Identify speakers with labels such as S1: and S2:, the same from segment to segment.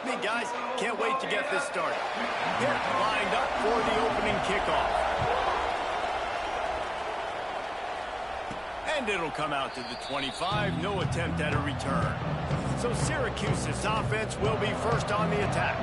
S1: with me, guys. Can't wait to get this started. Pitt lined up for the opening kickoff. And it'll come out to the 25. No attempt at a return. So Syracuse's offense will be first on the attack.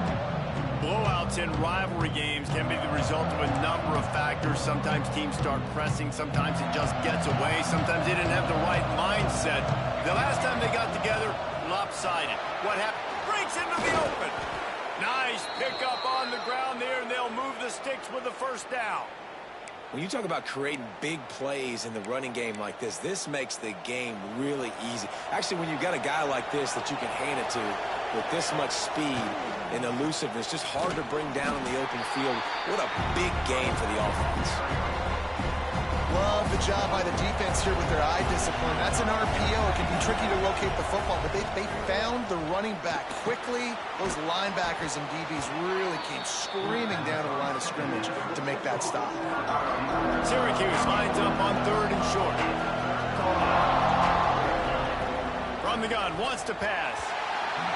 S1: Blowouts in rivalry games can be the result of a number of factors. Sometimes teams start pressing. Sometimes it just gets away. Sometimes they didn't have the right mindset. The last time they got together, lopsided. What happened? Breaks into the open. Nice pickup on the ground there, and they'll move the sticks with the first down.
S2: When you talk about creating big plays in the running game like this makes the game really easy. Actually, when you've got a guy like this that you can hand it to with this much speed and elusiveness, just hard to bring down in the open field. What a big game for the offense.
S3: Love the job by the defense here with their eye discipline. That's an RPO. It can be tricky to locate the football, but they found the running back quickly. Those linebackers and DBs really came screaming down to the line of scrimmage to make that stop.
S1: Syracuse lines up on 3rd and short. From the gun, wants to pass.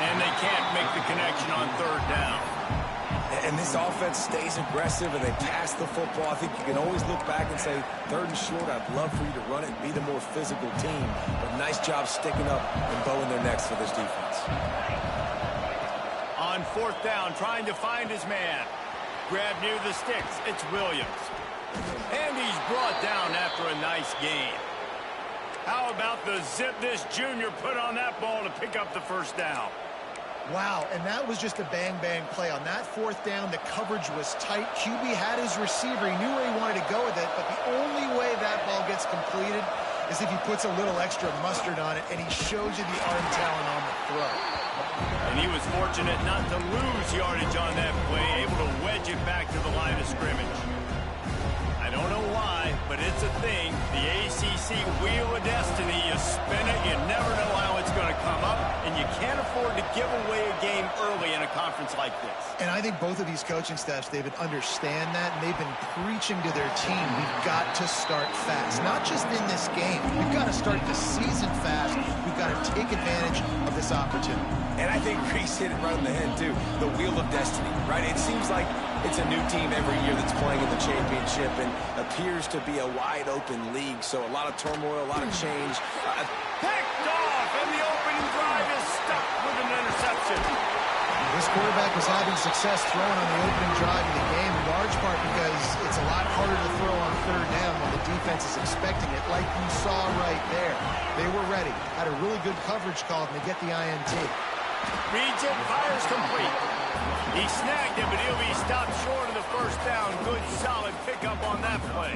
S1: And they can't make the connection on 3rd down.
S2: And this offense stays aggressive and they pass the football. I think you can always look back and say, 3rd and short, I'd love for you to run it and be the more physical team. But nice job sticking up and bowing their necks for this defense.
S1: On 4th down, trying to find his man. Grab near the sticks. It's Williams. And he's brought down after a nice gain. How about the zip this junior put on that ball to pick up the first down?
S3: Wow, and that was just a bang-bang play. On that 4th down, the coverage was tight. QB had his receiver. He knew where he wanted to go with it, but the only way that ball gets completed is if he puts a little extra mustard on it, and he shows you the arm talent on the throw.
S1: And he was fortunate not to lose yardage on that play, able to wedge it back to the line of scrimmage. I don't know why, but it's a thing. The ACC Wheel of Destiny, you spin it, you never know how it's going to come up, and you can't afford to give away a game early in a conference like this.
S3: And I think both of these coaching staffs, David, understand that, and they've been preaching to their team, we've got to start fast. Not just in this game. We've got to start the season fast. We've got to take advantage of this opportunity.
S2: And I think Reese hit it right on the head, too. The Wheel of Destiny, right? It seems like it's a new team every year that's playing in the championship and appears to be a wide-open league. So a lot of turmoil, a lot of change.
S1: Picked off, and the opening drive is stuck with an interception.
S3: This quarterback was having success throwing on the opening drive of the game, in large part because it's a lot harder to throw on 3rd down when the defense is expecting it, like you saw right there. They were ready, had a really good coverage call, and they get the INT.
S1: Reads it, fires complete. He snagged it, but he'll be stopped short of the first down. Good, solid pickup on that play.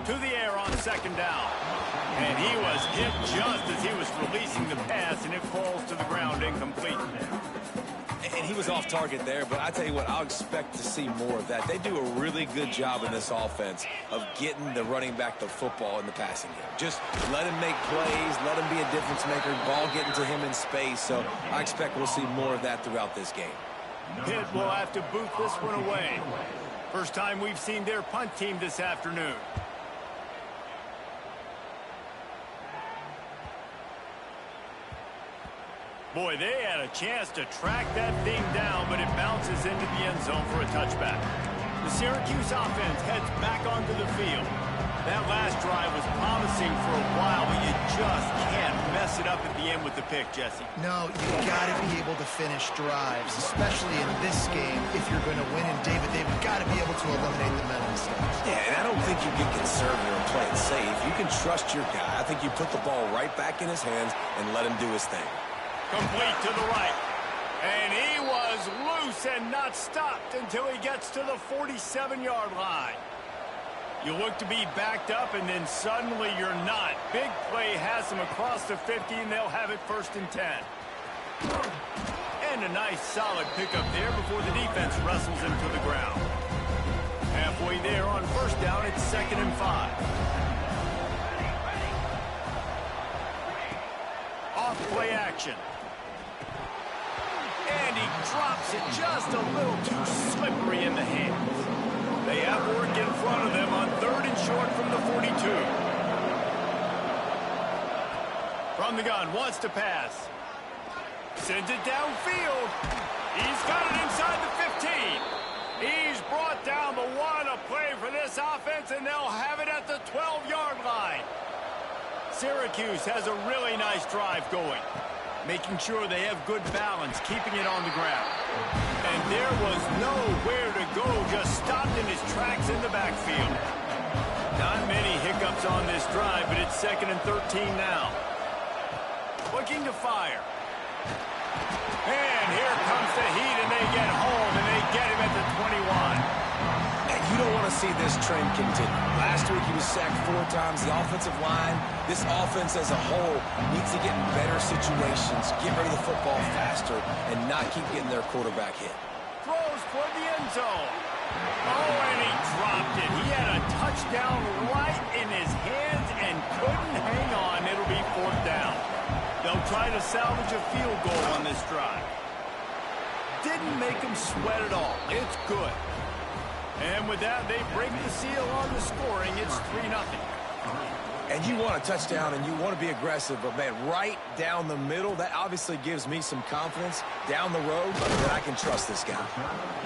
S1: To the air on 2nd down. And he was hit just as he was releasing the pass, and it falls to the ground incomplete.
S2: And he was off target there, but I tell you what, I'll expect to see more of that. They do a really good job in this offense of getting the running back the football in the passing game. Just let him make plays, let him be a difference maker, ball getting to him in space. So I expect we'll see more of that throughout this game.
S1: Pitt will have to boot this one away. First time we've seen their punt team this afternoon. Boy, they had a chance to track that thing down, but it bounces into the end zone for a touchback. The Syracuse offense heads back onto the field. That last drive was promising for a while, but you just can't mess it up at the end with the pick, Jesse.
S3: No, you've got to be able to finish drives, especially in this game if you're going to win. And David, they've got to be able to eliminate the mental mistakes.
S2: Yeah, and I don't think you get conservative and play it safe. You can trust your guy. I think you put the ball right back in his hands and let him do his thing.
S1: Complete to the right. And he was loose and not stopped until he gets to the 47-yard line. You look to be backed up, and then suddenly you're not. Big play has them across the 50, and they'll have it 1st and 10. And a nice solid pickup there before the defense wrestles him to the ground. Halfway there on 1st down, it's 2nd and 5. Off play action. And he drops it just a little too slippery in the hands. They have work in front of them on 3rd and short from the 42. From the gun, wants to pass. Sends it downfield. He's got it inside the 15. He's brought down the one. A play for this offense, and they'll have it at the 12-yard line. Syracuse has a really nice drive going, making sure they have good balance, keeping it on the ground. And there was nowhere to go, just stopped in his tracks in the backfield. Not many hiccups on this drive, but it's 2nd and 13 now. Looking to fire. And here comes the heat, and they get home, and they get him at the 21.
S2: And you don't want to see this trend continue. Last week he was sacked 4 times. The offensive line, this offense as a whole, needs to get in better situations, get rid of the football faster, and not keep getting their quarterback hit.
S1: Throws toward the end zone. Oh, and he dropped it. He had a touchdown right in his hands and couldn't hang on. It'll be 4th down. They'll try to salvage a field goal on this drive. Didn't make them sweat at all. It's good. And with that, they break the seal on the scoring. It's 3-0.
S2: And you want a touchdown, and you want to be aggressive, but, man, right down the middle, that obviously gives me some confidence down the road that I can trust this guy.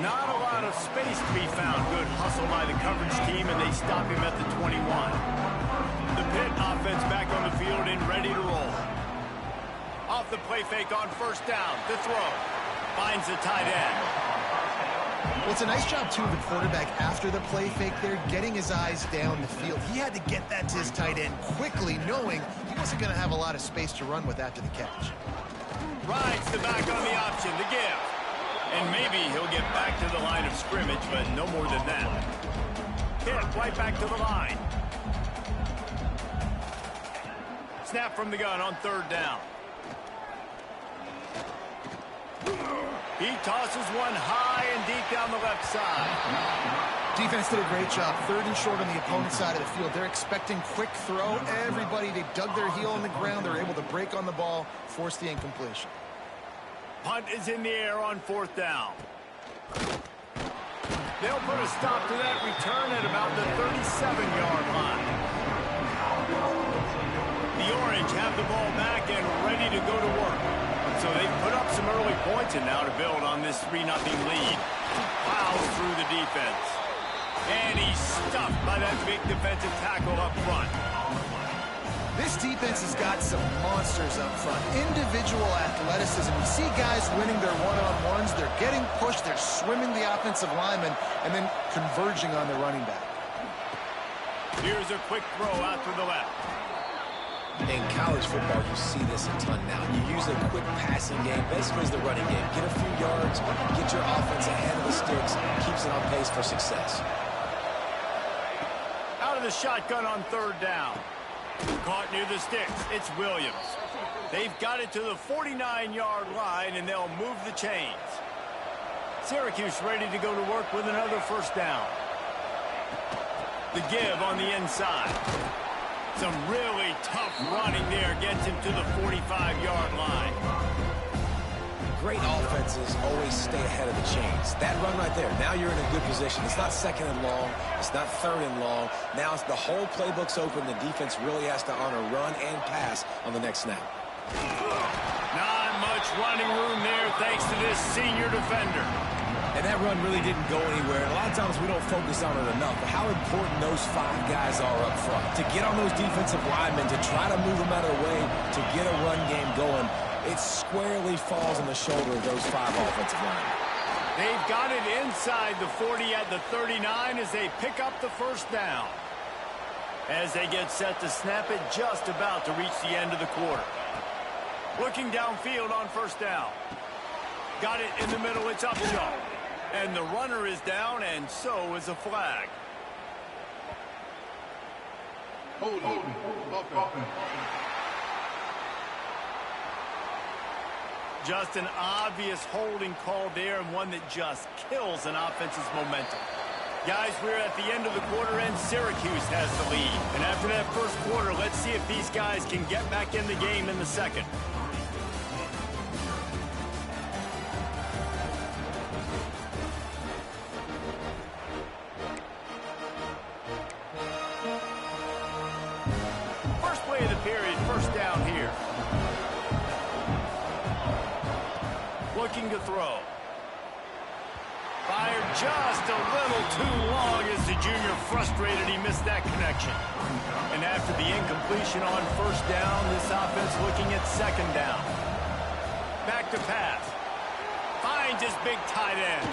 S1: Not a lot of space to be found. Good hustle by the coverage team, and they stop him at the 21. The Pitt offense back on the field and ready to roll. Off the play fake on 1st down. The throw. Finds the tight end.
S3: Well, it's a nice job, too, of the quarterback after the play fake there, getting his eyes down the field. He had to get that to his tight end quickly, knowing he wasn't going to have a lot of space to run with after the catch.
S1: Rides the back on the option, the give. And maybe he'll get back to the line of scrimmage, but no more than that. Pitt right back to the line. Snap from the gun on 3rd down. He tosses one high and deep down the left side.
S3: Defense did a great job. 3rd and short on the opponent's side of the field. They're expecting quick throw. Everybody, they dug their heel on the ground. They're able to break on the ball, force the incompletion.
S1: Punt is in the air on 4th down. They'll put a stop to that return at about the 37-yard line. The Orange have the ball back and ready to go to work. So they put up some early points and now to build on this 3-0 lead. Plows through the defense. And he's stuffed by that big defensive tackle up front.
S3: This defense has got some monsters up front. Individual athleticism. You see guys winning their one-on-ones. They're getting pushed. They're swimming the offensive lineman and then converging on the running back.
S1: Here's a quick throw out to the left.
S2: In college football, you see this a ton now. You use a quick passing game, basically as the running game. Get a few yards, get your offense ahead of the sticks, keeps it on pace for success.
S1: Out of the shotgun on 3rd down. Caught near the sticks. It's Williams. They've got it to the 49-yard line, and they'll move the chains. Syracuse ready to go to work with another 1st down. The give on the inside. Some really tough running there gets him to the 45-yard line.
S2: Great offenses always stay ahead of the chains. That run right there, now you're in a good position. It's not 2nd and long. It's not 3rd and long. Now it's the whole playbook's open. The defense really has to honor run and pass on the next snap.
S1: Not much running room there thanks to this senior defender.
S2: And that run really didn't go anywhere. And a lot of times we don't focus on it enough. But how important those 5 guys are up front. To get on those defensive linemen, to try to move them out of the way, to get a run game going, it squarely falls on the shoulder of those 5 offensive linemen.
S1: They've got it inside the 40 at the 39 as they pick up the 1st down. As they get set to snap it, just about to reach the end of the quarter. Looking downfield on 1st down. Got it in the middle, it's Upshaw. And the runner is down, and so is a flag. Just an obvious holding call there, and one that just kills an offense's momentum. Guys, we're at the end of the quarter, and Syracuse has the lead. And after that 1st quarter, let's see if these guys can get back in the game in the 2nd. First play of the period, 1st down here. looking to throw. Fired just a little too long as the junior frustrated he missed that connection. And after the incompletion on first down, this offense looking at second down. Back to pass. Finds his big tight end.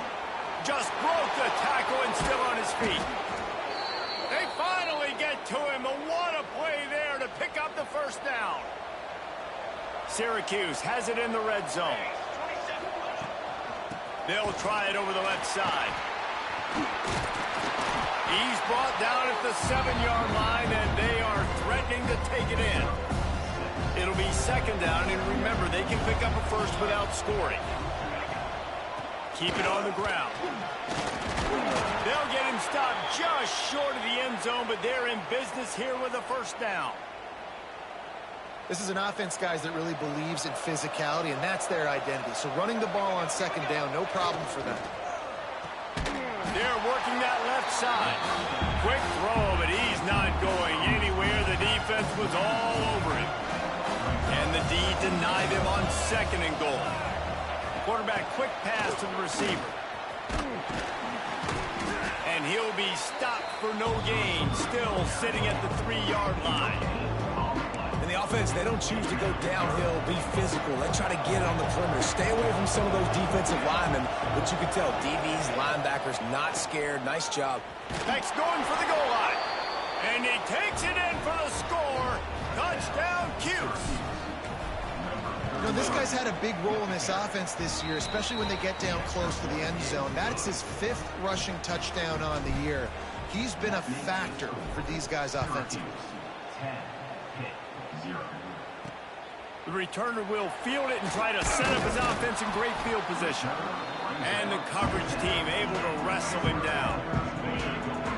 S1: Just broke the tackle and still on his feet. They finally get to him, but what a play there to pick up the first down. Syracuse has it in the red zone. They'll try it over the left side. He's brought down at the 7-yard line, and they are threatening to take it in. It'll be second down, and remember, they can pick up a first without scoring. Keep it on the ground. They'll get him stopped just short of the end zone, but they're in business here with a first down.
S3: This is an offense, guys, that really believes in physicality, and that's their identity. So running the ball on second down, no problem for them.
S1: They're working that left side. Quick throw, but he's not going anywhere. The defense was all over him. And the D denied him on second and goal. Quarterback quick pass to the receiver. And he'll be stopped for no gain, still sitting at the 3-yard line.
S2: And the offense, they don't choose to go downhill, be physical. They try to get it on the perimeter. Stay away from some of those defensive linemen. But you can tell, DBs, linebackers, not scared. Nice job.
S1: Beck's going for the goal line. And he takes it in for the score. Touchdown, Cuse.
S3: You know, this guy's had a big role in this offense this year, especially when they get down close to the end zone. That's his 5th rushing touchdown on the year. He's been a factor for these guys offensively.
S1: The returner will field it and try to set up his offense in great field position. And the coverage team able to wrestle him down.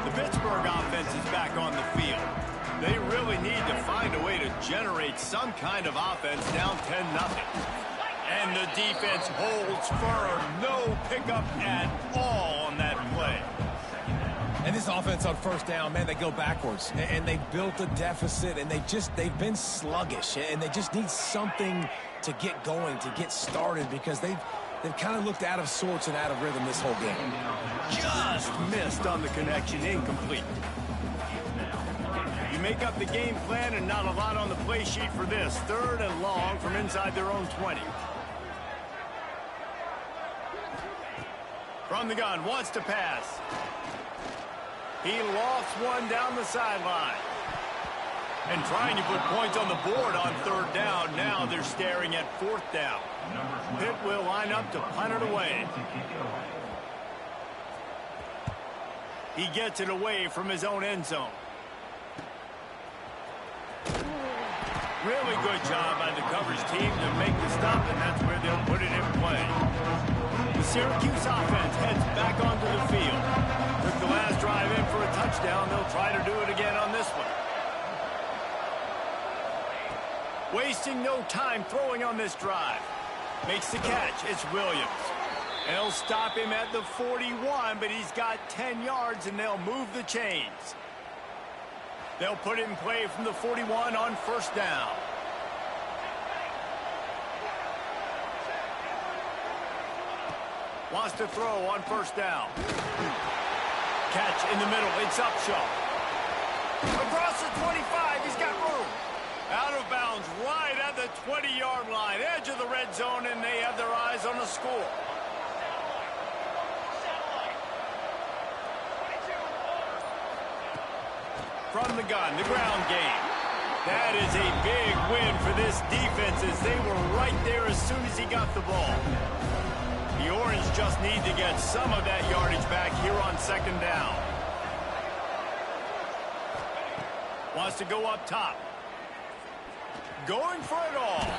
S1: The Pittsburgh offense is back on the field. They really need to find a way to generate some kind of offense down 10-0. And the defense holds firm. No pickup at all on that play.
S2: And this offense on first down, man, they go backwards. And they built a deficit, and they've been sluggish. And they just need something to get going, to get started, because they've kind of looked out of sorts and out of rhythm this whole game.
S1: Just missed on the connection, incomplete. You make up the game plan and not a lot on the play sheet for this. 3rd and long from inside their own 20. From the gun, wants to pass. He lofts one down the sideline. And trying to put points on the board on 3rd down. Now they're staring at 4th down. Pitt will line up to punt it away. He gets it away from his own end zone. Really good job by the coverage team to make the stop, and that's where they'll put it in play. The Syracuse offense heads back onto the field. Took the last drive in for a touchdown. They'll try to do it again on this one. Wasting no time throwing on this drive. Makes the catch. It's Williams. They'll stop him at the 41, but he's got 10 yards, and they'll move the chains. They'll put it in play from the 41 on first down. Wants to throw on first down. Catch in the middle. It's Upshaw. Across the 25. He's got room. Out of bounds right at the 20-yard line. Edge of the red zone, and they have their eyes on the score. From the gun, the ground game. That is a big win for this defense as they were right there as soon as he got the ball. The Orange just need to get some of that yardage back here on second down. Wants to go up top. Going for it all.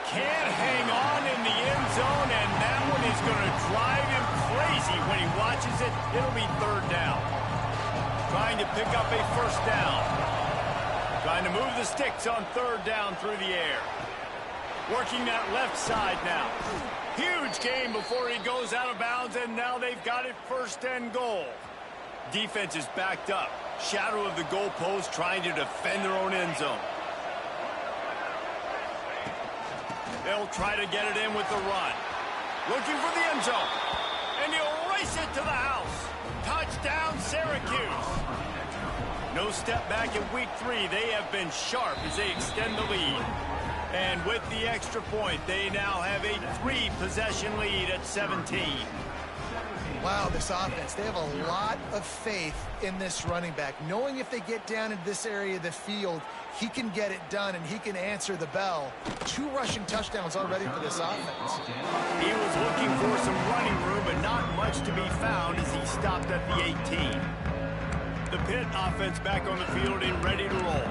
S1: Can't hang on in the end zone, and that one is going to drive him crazy when he watches it. It'll be 3rd down. Trying to pick up a first down. Trying to move the sticks on 3rd down through the air. Working that left side now. Huge game before he goes out of bounds, and now they've got it 1st and goal. Defense is backed up. Shadow of the goalpost trying to defend their own end zone. They'll try to get it in with the run. Looking for the end zone. And he'll race it to the house. Touchdown, Syracuse. No step back in week 3. They have been sharp as they extend the lead. And with the extra point, they now have a 3-possession lead at 17.
S3: Wow, this offense, they have a lot of faith in this running back. Knowing if they get down into this area of the field, he can get it done and he can answer the bell. 2 rushing touchdowns already for this offense.
S1: He was looking for some running room, but not much to be found as he stopped at the 18. The Pitt offense back on the field and ready to roll.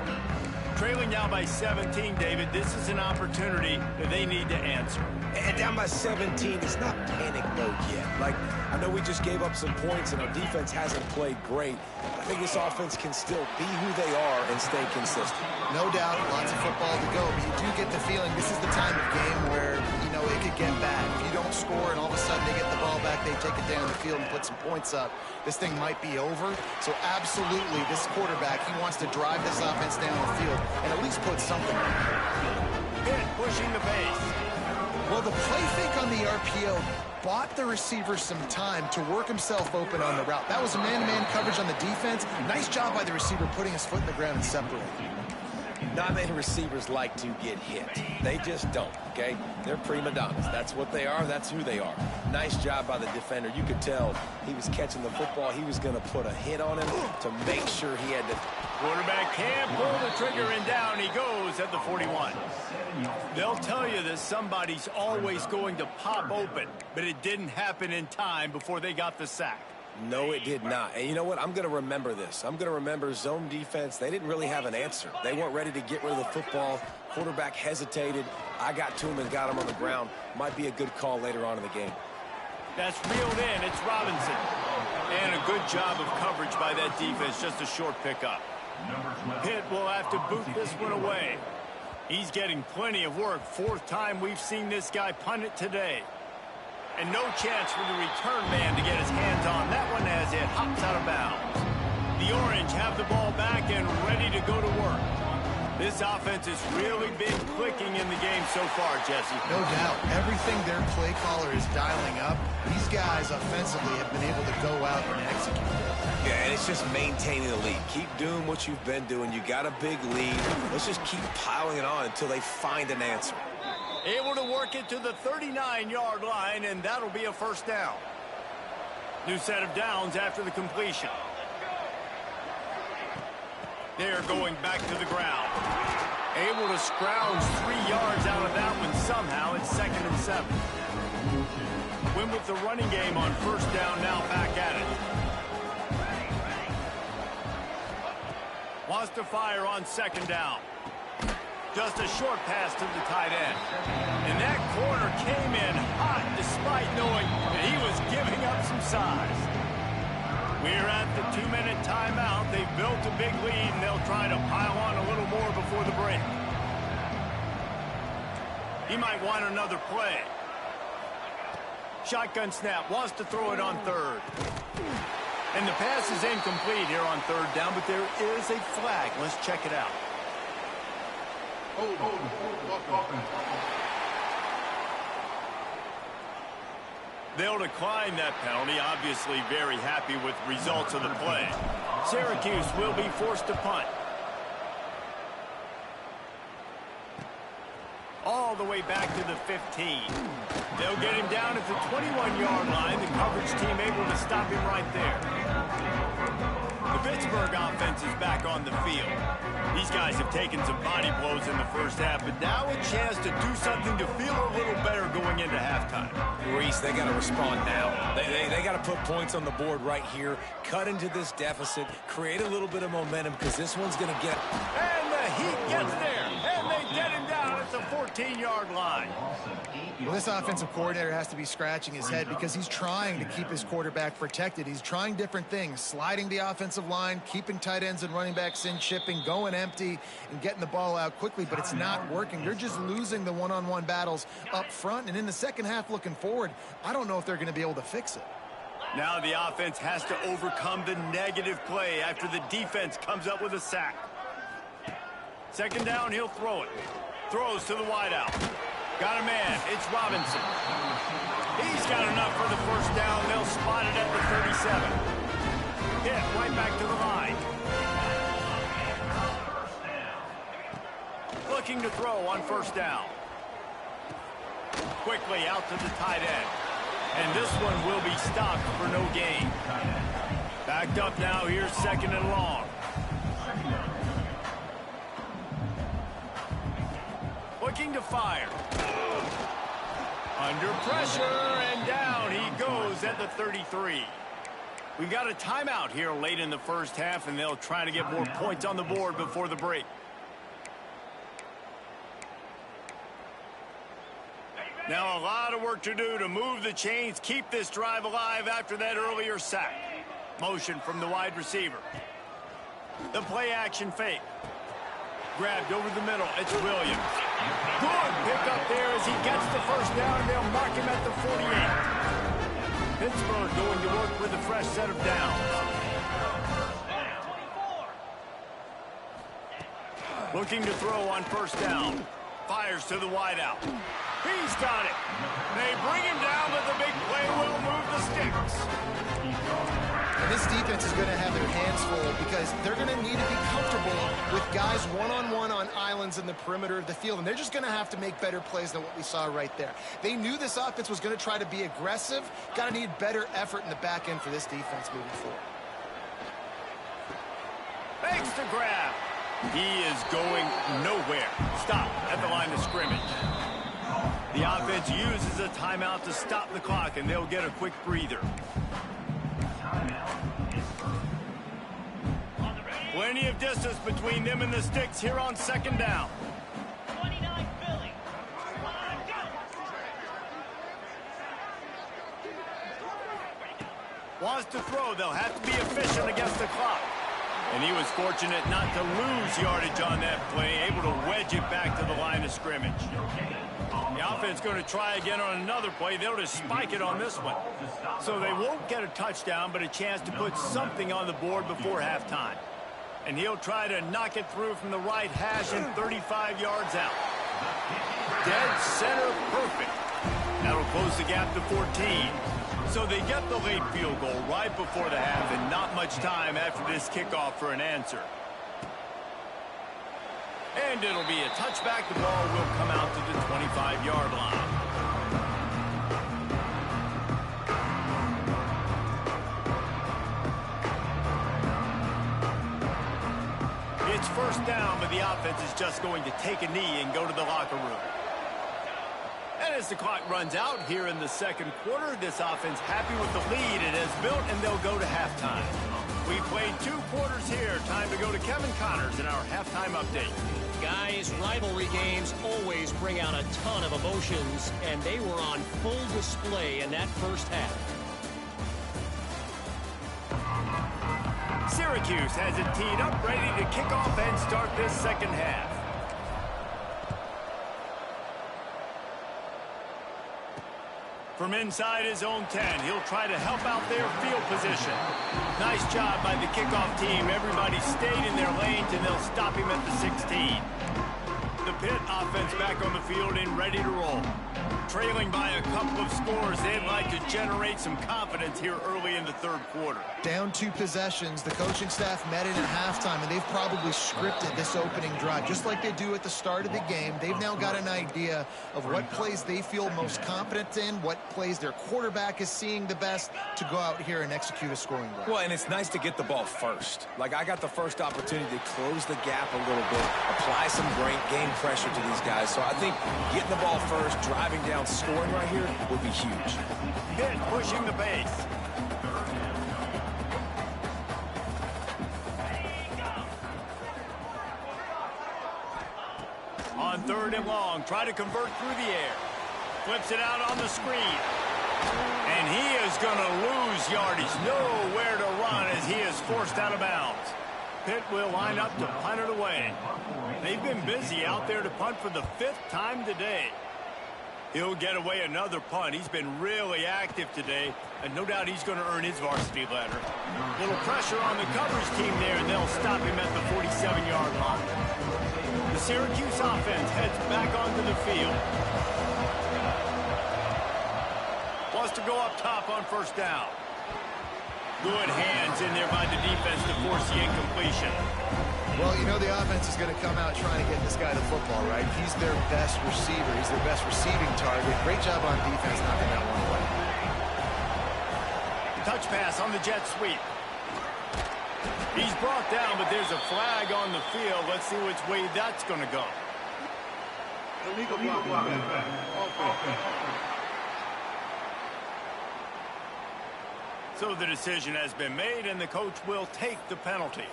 S1: Trailing down by 17, David, this is an opportunity that they need to answer.
S2: And down by 17, it's not panic mode yet. Like, I know we just gave up some points and our defense hasn't played great. I think this offense can still be who they are and stay consistent.
S3: No doubt, lots of football to go, but you do get the feeling this is the time of game where, you know, it could get bad. If you don't score and all of a sudden they get the ball back, they take it down the field and put some points up, this thing might be over. So absolutely, this quarterback, he wants to drive this offense down the field and at least put something on it.
S1: Pitt pushing the pace.
S3: Well, the play fake on the RPO bought the receiver some time to work himself open on the route. That was a man-to-man coverage on the defense. Nice job by the receiver putting his foot in the ground and separating.
S2: Not many receivers like to get hit. They just don't, okay? They're prima donnas. That's what they are. That's who they are. Nice job by the defender. You could tell he was catching the football. He was going to put a hit on him to make sure he had to.
S1: Quarterback can't pull the trigger, and down he goes at the 41. They'll tell you that somebody's always going to pop open, but it didn't happen in time before they got the sack.
S2: No, it did not. And you know what? I'm going to remember this. I'm going to remember zone defense. They didn't really have an answer. They weren't ready to get rid of the football. Quarterback hesitated. I got to him and got him on the ground. Might be a good call later on in the game.
S1: That's reeled in. It's Robinson. And a good job of coverage by that defense. Just a short pickup. Pitt will have to boot this one away. He's getting plenty of work. 4th time we've seen this guy punt it today. And no chance for the return man to get his hands on that one as it hops out of bounds. The Orange have the ball back and ready to go to work. This offense has really been clicking in the game so far, Jesse.
S3: No doubt. Everything their play caller is dialing up, these guys offensively have been able to go out and execute it.
S2: Yeah, and it's just maintaining the lead. Keep doing what you've been doing. You got a big lead. Let's just keep piling it on until they find an answer.
S1: Able to work it to the 39-yard line, and that'll be a first down. New set of downs after the completion. They're going back to the ground. Able to scrounge 3 yards out of that one somehow. It's 2nd and 7. Win with the running game on first down, now back at it. Wants to fire on 2nd down. Just a short pass to the tight end. And that corner came in hot despite knowing that he was giving up some size. We're at the 2-minute timeout. They've built a big lead, and they'll try to pile on a little more before the break. He might want another play. Shotgun snap, wants to throw it on 3rd. And the pass is incomplete here on 3rd down, but there is a flag. Let's check it out. They'll decline that penalty, obviously very happy with results of the play. Syracuse will be forced to punt. All the way back to the 15. They'll get him down at the 21-yard line. The coverage team able to stop him right there. The Pittsburgh offense is back on the field. These guys have taken some body blows in the first half, but now a chance to do something to feel a little better going into halftime.
S2: Reese, they got to respond now. They got to put points on the board right here, cut into this deficit, create a little bit of momentum because this one's going to get.
S1: And the Heat gets there, and they get him down at the 14-yard line.
S3: Well, this offensive coordinator has to be scratching his head because he's trying to keep his quarterback protected. He's trying different things, sliding the offensive line, keeping tight ends and running backs in, chipping, going empty, and getting the ball out quickly, but it's not working. They're just losing the one-on-one battles up front, and in the second half looking forward, I don't know if they're going to be able to fix it.
S1: Now the offense has to overcome the negative play after the defense comes up with a sack. 2nd down, he'll throw it. Throws to the wideout. Got a man. It's Robinson. He's got enough for the first down. They'll spot it at the 37. Pitt right back to the line. Looking to throw on first down. Quickly out to the tight end. And this one will be stopped for no gain. Backed up now. Here's second and long. Looking to fire. Under pressure, and down he goes at the 33. We got a timeout here late in the first half, and they'll try to get more points on the board before the break. Now a lot of work to do to move the chains, keep this drive alive after that earlier sack. Motion from the wide receiver. The play action fake. Grabbed over the middle. It's Williams. Good pick up there as he gets the first down, and they'll mark him at the 48. Pittsburgh going to work with a fresh set of downs. Looking to throw on first down. Fires to the wideout. He's got it. They bring him down, but the big play will move the sticks.
S3: And this defense is going to have their hands full because they're going to need to be comfortable with guys one-on-one on islands in the perimeter of the field. And they're just going to have to make better plays than what we saw right there. They knew this offense was going to try to be aggressive. Got to need better effort in the back end for this defense moving forward.
S1: Fakes to grab. He is going nowhere. Stop at the line of scrimmage. The offense uses a timeout to stop the clock, and they'll get a quick breather. Plenty of distance between them and the sticks here on second down.
S4: 29 Philly.
S1: Wants to throw. They'll have to be efficient against the clock. And he was fortunate not to lose yardage on that play, able to wedge it back to the line of scrimmage. The offense going to try again on another play. They'll just spike it on this one. So they won't get a touchdown, but a chance to put something on the board before halftime. And he'll try to knock it through from the right hash and 35 yards out. Dead center perfect. That'll close the gap to 14. So they get the late field goal right before the half, and not much time after this kickoff for an answer. And it'll be a touchback. The ball will come out to the 25-yard line. It's first down, but the offense is just going to take a knee and go to the locker room. And as the clock runs out here in the second quarter, this offense happy with the lead it has built, and they'll go to halftime. We played 2 quarters here. Time to go to Kevin Connors in our halftime update.
S5: Guys, rivalry games always bring out a ton of emotions, and they were on full display in that first half.
S1: Syracuse has it teed up, ready to kick off and start this second half. From inside his own 10, he'll try to help out their field position. Nice job by the kickoff team. Everybody stayed in their lanes, and they'll stop him at the 16. The Pitt offense back on the field and ready to roll. Trailing by a couple of scores, they'd like to generate some confidence here early in the third quarter.
S3: Down 2 possessions, the coaching staff met in at halftime, and they've probably scripted this opening drive. Just like they do at the start of the game, they've now got an idea of what plays they feel most confident in, what plays their quarterback is seeing the best to go out here and execute a scoring drive.
S2: Well, and it's nice to get the ball first. Like, I got the first opportunity to close the gap a little bit, apply some great game pressure to these guys. So I think getting the ball first, driving down, scoring right here will be huge.
S1: Pitt pushing the pace. On third and long, try to convert through the air. Flips it out on the screen. And he is going to lose yardage. Nowhere to run as he is forced out of bounds. Pitt will line up to punt it away. They've been busy out there to punt for the 5th time today. He'll get away another punt. He's been really active today, and no doubt he's going to earn his varsity letter. Little pressure on the coverage team there, and they'll stop him at the 47-yard line. The Syracuse offense heads back onto the field. to go up top on first down. Good hands in there by the defense to force the incompletion.
S3: Well, you know the offense is going to come out trying to get this guy the football, right? He's their best receiver. He's their best receiving target. Great job on defense knocking that one away.
S1: Touch pass on the jet sweep. He's brought down, but there's a flag on the field. Let's see which way that's going to go. So the decision has been made, and the coach will take the penalty.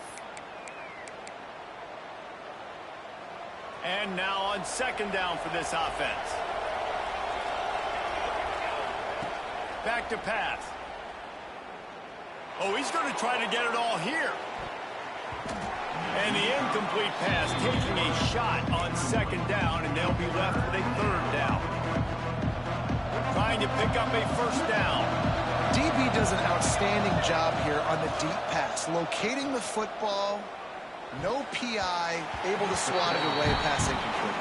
S1: And now on second down for this offense. Back to pass. Oh, he's going to try to get it all here. And the incomplete pass taking a shot on second down, and they'll be left with a third down. Trying to pick up a first down.
S3: DB does an outstanding job here on the deep pass. Locating the football, no PI, able to swat it away, pass incomplete.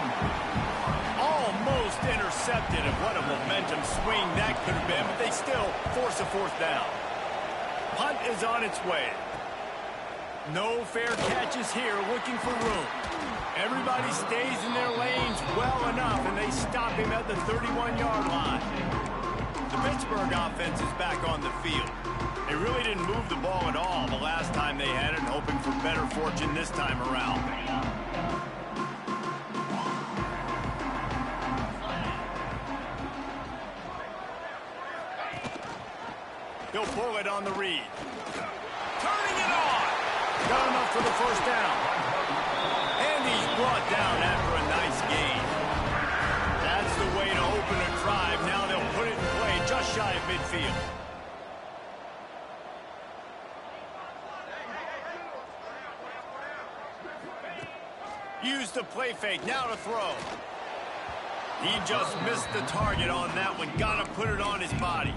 S1: Almost intercepted, and what a momentum swing that could have been, but they still force a fourth down. Punt is on its way. No fair catches here, looking for room. Everybody stays in their lanes well enough, and they stop him at the 31-yard line. The Pittsburgh offense is back on the field. They really didn't move the ball at all the last time they had it, hoping for better fortune this time around. He'll pull it on the read. Turning it on. Got enough for the first down. And he's brought down after a nice gain. That's the way to open a drive. Now they'll put it in play just shy of midfield. Use the play fake. Now to throw. He just missed the target on that one. Got to put it on his body.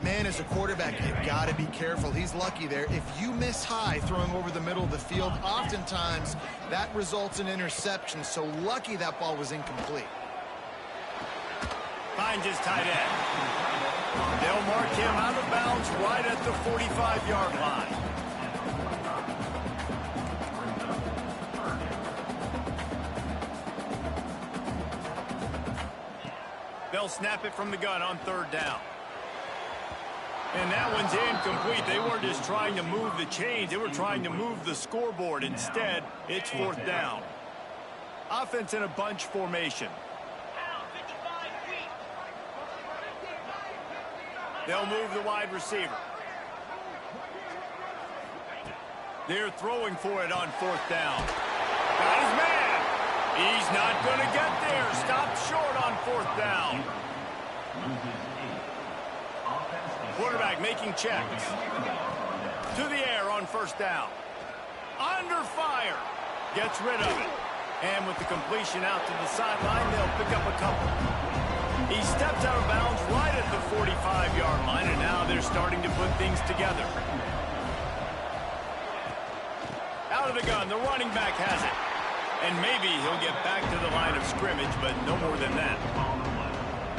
S3: Man, as a quarterback, you've got to be careful. He's lucky there. If you miss high throwing over the middle of the field, oftentimes that results in interception. So lucky that ball was incomplete.
S1: Finds his tight end. They'll mark him out of bounds right at the 45-yard line. They'll snap it from the gun on third down. And that one's incomplete. They weren't just trying to move the chains. They were trying to move the scoreboard. Instead, it's fourth down. Offense in a bunch formation. They'll move the wide receiver. They're throwing for it on fourth down. Got his man. He's not going to get there. Stopped short on fourth down. Quarterback making checks. To the air on first down. Under fire. Gets rid of it. And with the completion out to the sideline, they'll pick up a couple. He steps out of bounds right at the 45-yard line, and now they're starting to put things together. Out of the gun, the running back has it. And maybe he'll get back to the line of scrimmage, but no more than that.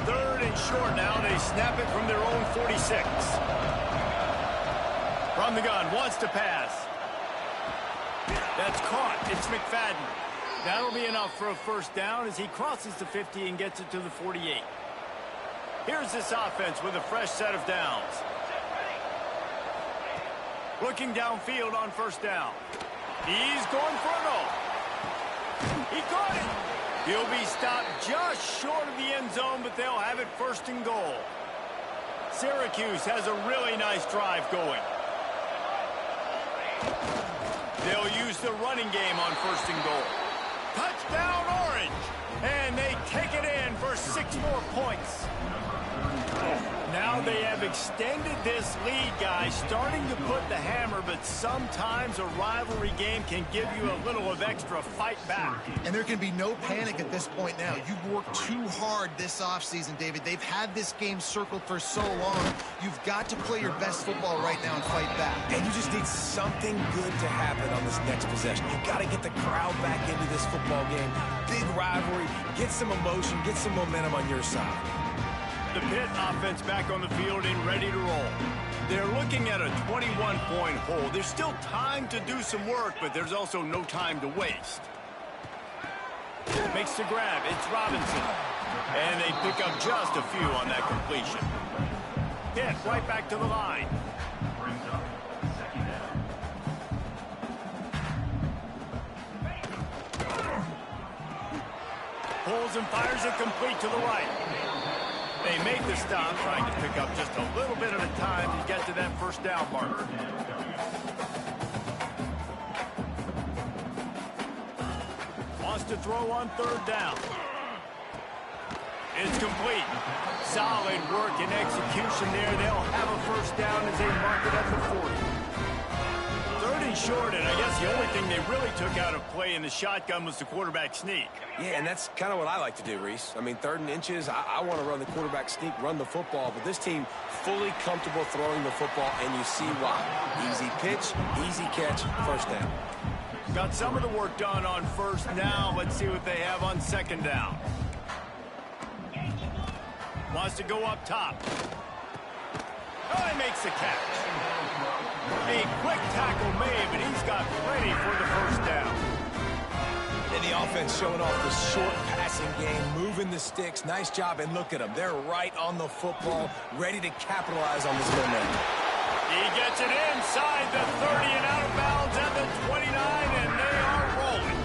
S1: Third and short now. They snap it from their own 46. From the gun, wants to pass. That's caught. It's McFadden. That'll be enough for a first down as he crosses the 50 and gets it to the 48. Here's this offense with a fresh set of downs. Looking downfield on first down. He's going for it all. He caught it. He'll be stopped just short of the end zone, but they'll have it first and goal. Syracuse has a really nice drive going. They'll use the running game on first and goal. Touchdown, Orange! And they take it in for 6 more points. Now they have extended this lead, guys, starting to put the hammer, but sometimes a rivalry game can give you a little of extra fight back.
S3: And there can be no panic at this point now. You've worked too hard this offseason, David. They've had this game circled for so long. You've got to play your best football right now and fight back.
S2: And you just need something good to happen on this next possession. You've got to get the crowd back into this football game. Big rivalry. Get some emotion. Get some momentum on your side.
S1: The Pitt offense back on the field and ready to roll. They're looking at a 21-point hole. There's still time to do some work, but there's also no time to waste. Makes the grab. It's Robinson. And they pick up just a few on that completion. Pitt right back to the line. Pulls and fires it complete to the right. They make the stop, trying to pick up just a little bit at a time to get to that first down marker. Wants to throw on third down. It's complete. Solid work and execution there. They'll have a first down as they mark it at the 40. Third and short, and I guess the only thing they really took out of play in the shotgun was the quarterback sneak.
S2: Yeah, and that's kind of what I like to do, Reese. I mean, 3rd and inches, I want to run the quarterback sneak, run the football, but this team fully comfortable throwing the football, and you see why. Easy pitch, easy catch, first down.
S1: Got some of the work done on first. Now let's see what they have on second down. Wants to go up top. Oh, he makes the catch. A quick tackle made, but he's got plenty for the first down.
S2: And the offense showing off the short passing game, moving the sticks. Nice job, and look at them. They're right on the football, ready to capitalize on this momentum.
S1: He gets it inside the 30 and out of bounds at the 29, and they are rolling.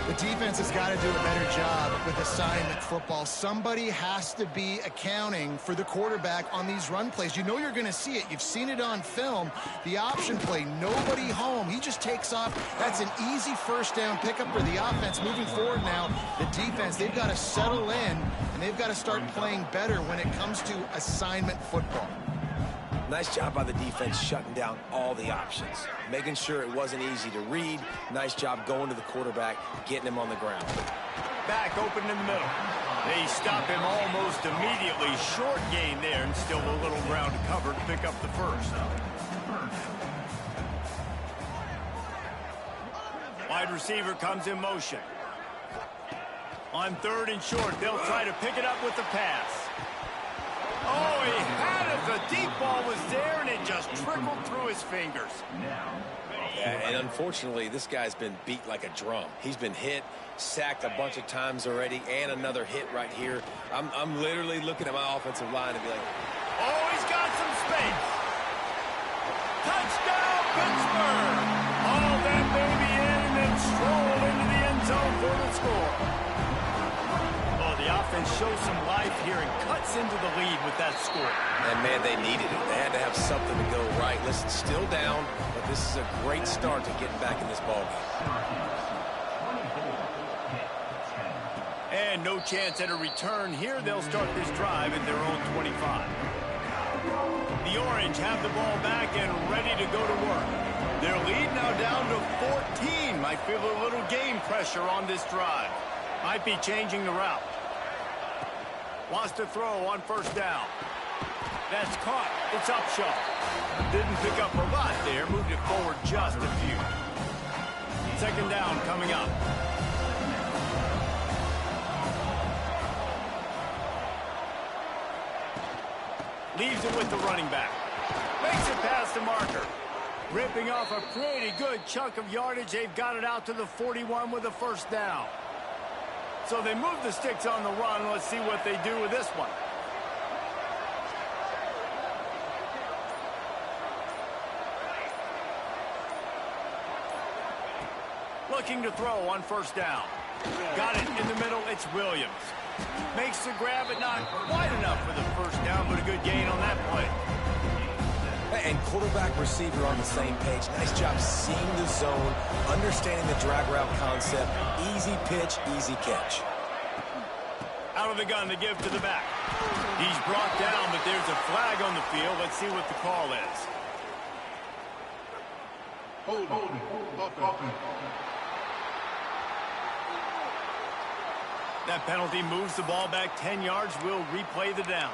S3: The defense has got to do a better job with assignment football. Somebody has to be accounting for the quarterback on these run plays. You know you're going to see it. You've seen it on film. The option play, nobody home. He just takes off. That's an easy first down pickup for the offense. Moving forward now, the defense, they've got to settle in, and they've got to start playing better when it comes to assignment football.
S2: Nice job by the defense shutting down all the options, making sure it wasn't easy to read. Nice job going to the quarterback, getting him on the ground.
S1: Back open in the middle. They stop him almost immediately. Short gain there, and still a little ground to cover to pick up the first. Wide receiver comes in motion. On 3rd and short, they'll try to pick it up with the pass. Oh, he had it. The deep ball was there, and it just trickled through his fingers.
S2: Yeah, and unfortunately, this guy's been beat like a drum. He's been hit, sacked a bunch of times already, and another hit right here. I'm literally looking at my offensive line and be like,
S1: oh, he's got some space. Touchdown, Pittsburgh. All that baby in and then stroll into the end zone for the score. Oh, the offense shows some life here and cuts into the lead with that score.
S2: and man, they needed it. They had to have something to go right. Listen, still down, but this is a great start to getting back in this ballgame.
S1: And no chance at a return here. They'll start this drive at their own 25. The Orange have the ball back and ready to go to work. Their lead now down to 14. Might feel a little game pressure on this drive. Might be changing the route. Wants to throw on first down. That's caught. It's Upshaw. Didn't pick up a lot there. Moved it forward just a few. Second down coming up. Leaves it with the running back. Makes it past the marker. Ripping off a pretty good chunk of yardage. They've got it out to the 41 with a first down. So they move the sticks on the run. Let's see what they do with this one. Looking to throw on first down. Got it in the middle. It's Williams. Makes the grab, but not quite enough for the first down, but a good gain on that play.
S2: And quarterback receiver on the same page. Nice job seeing the zone, understanding the drag route concept. Easy pitch, easy catch.
S1: Out of the gun to give to the back. He's brought down, but there's a flag on the field. Let's see what the call is.
S6: Hold.
S1: That penalty moves the ball back 10 yards. We'll replay the down.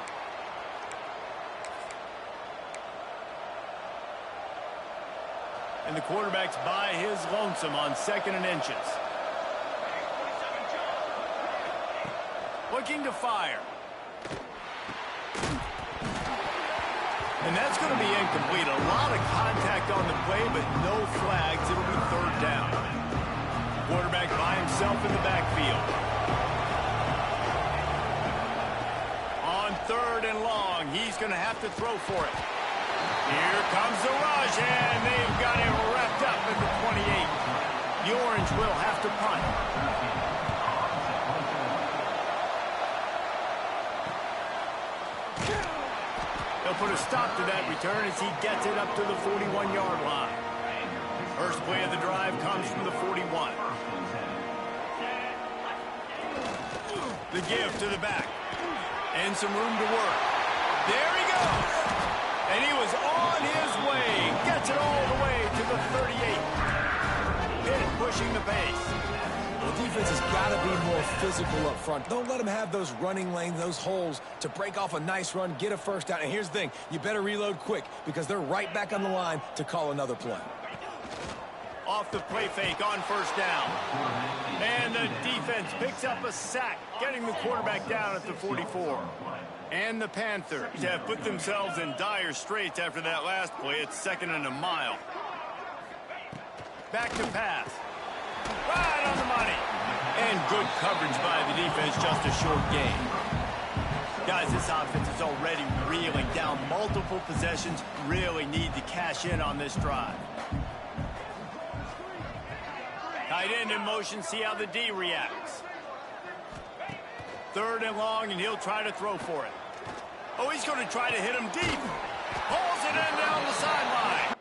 S1: And the quarterback's by his lonesome on 2nd and inches. Looking to fire. And that's going to be incomplete. A lot of contact on the play, but no flags. It'll be third down. Quarterback by himself in the backfield. On third and long, he's going to have to throw for it. Here comes the rush, and they've got it wrapped up at the 28. The Orange will have to punt. They'll put a stop to that return as he gets it up to the 41-yard line. First play of the drive comes from the 41. The give to the back. And some room to work. There he goes. And he was on his way. Gets it all the way to the 38. Pitt pushing the pace.
S2: The defense has got to be more physical up front. Don't let them have those running lanes, those holes to break off a nice run, get a first down. And here's the thing, you better reload quick because they're right back on the line to call another play.
S1: Off the play fake on first down. And the defense picks up a sack, getting the quarterback down at the 44. And the Panthers have put themselves in dire straits after that last play. It's second and a mile. Back to pass. Right on the money. And good coverage by the defense, just a short game. Guys, this offense is already reeling down. Multiple possessions, really need to cash in on this drive. Tight end in motion, see how the D reacts. Third and long, and he'll try to throw for it. Oh, he's going to try to hit him deep. Pulls it in down the sideline.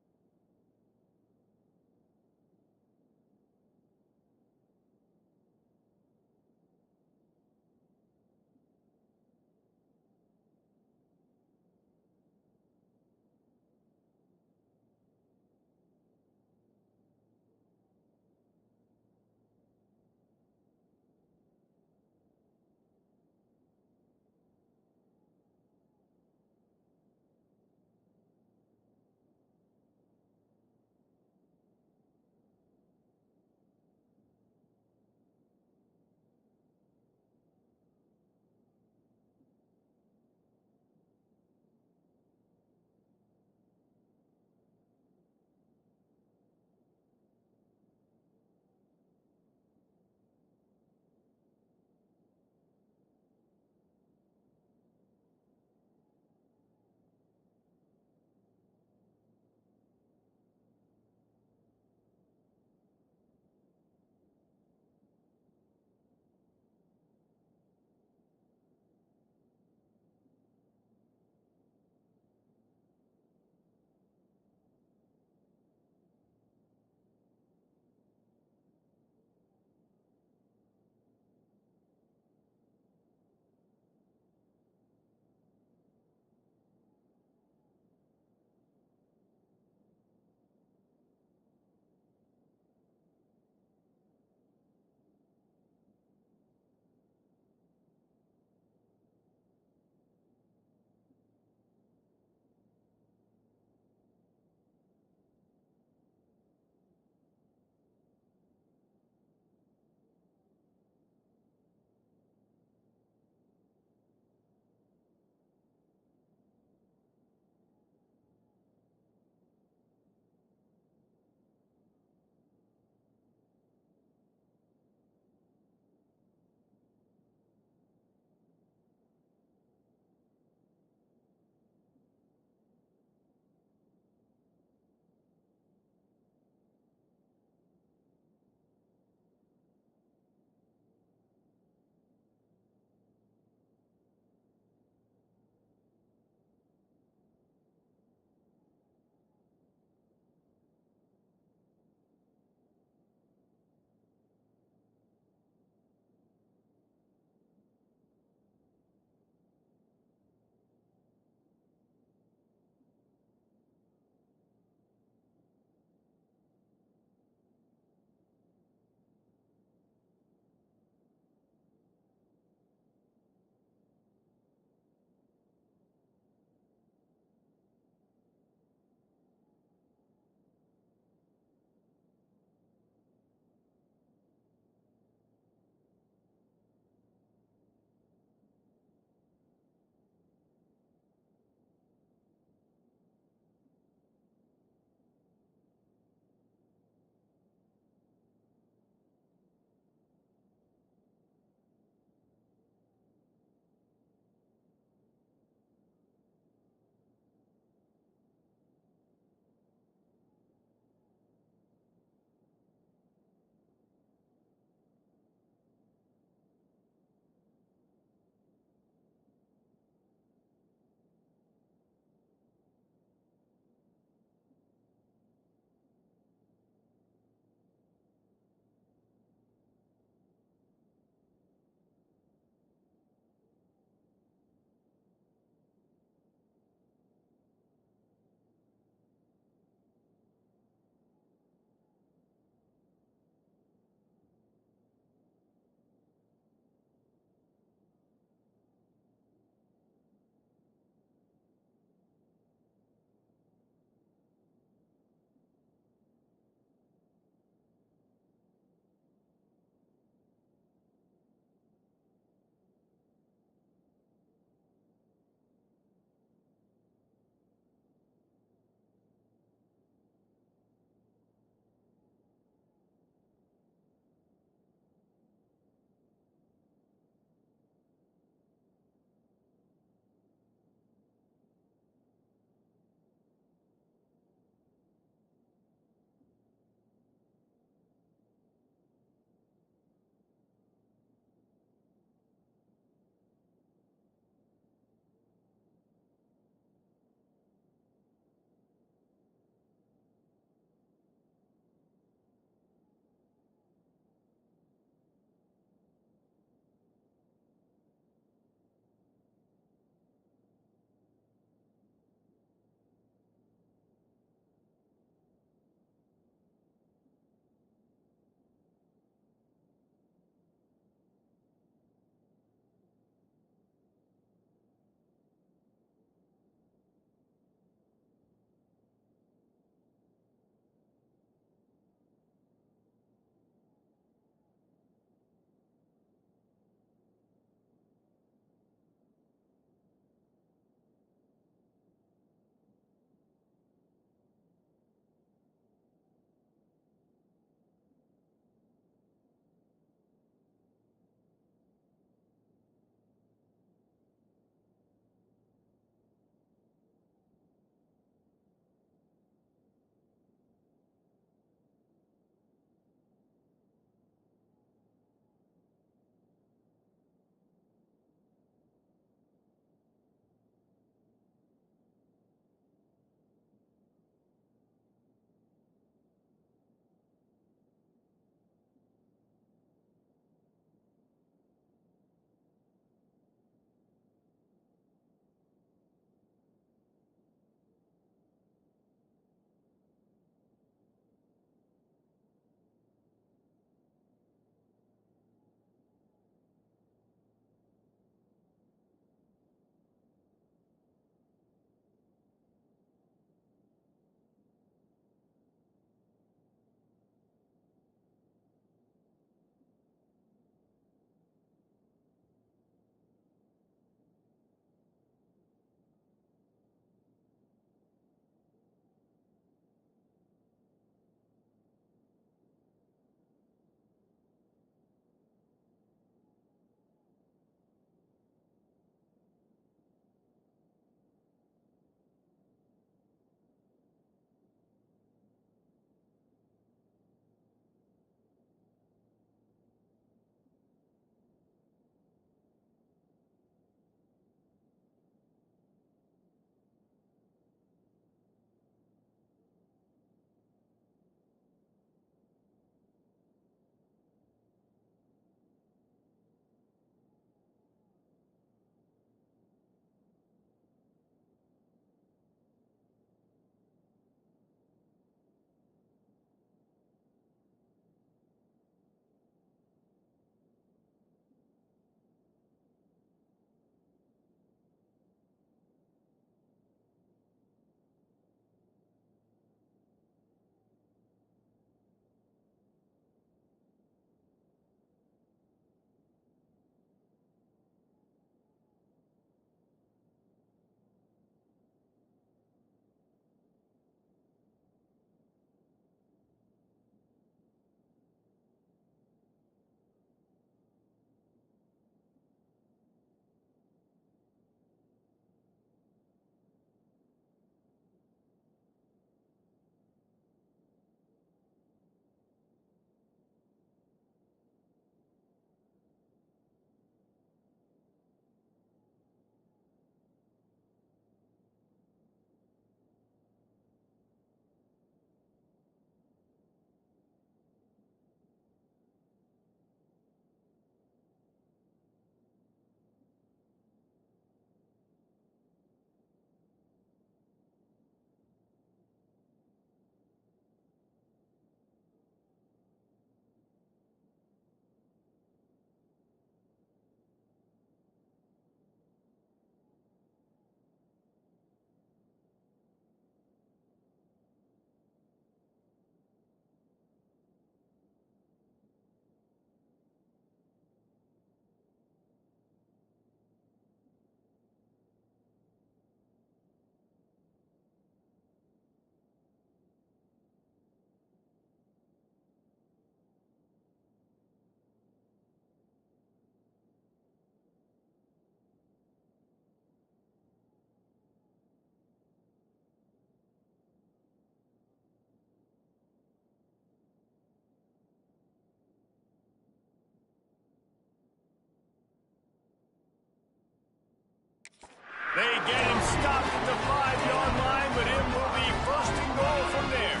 S1: They get him stopped at the 5-yard line, but it will be first and goal from there.